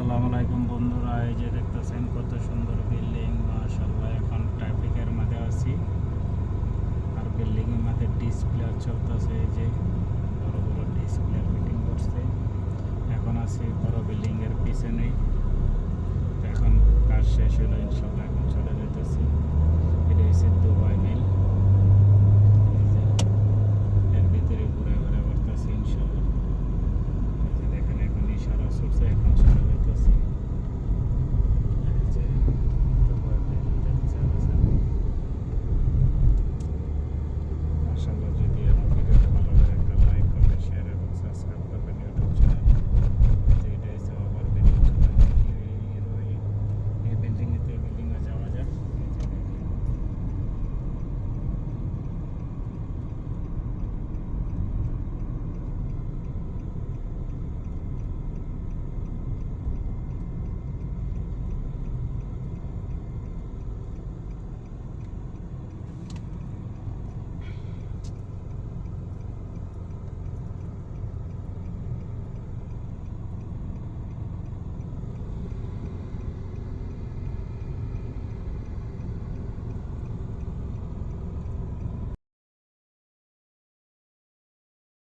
আসসালামু আলাইকুম বন্ধুরা, এই যে দেখতেছেন কত সুন্দর বিল্ডিং, মাশাআল্লাহ। এখন ট্রাফিকের মাঝে আছি আর বিল্ডিং এর মাঝে ডিসপ্লে চলতেছে। এই যে বড় বড় ডিসপ্লে ফিটিং করছে। এখন আছি বড় বিল্ডিং এর পিছনেই। এখন কাজ শেষ হলো ইনশাআল্লাহ।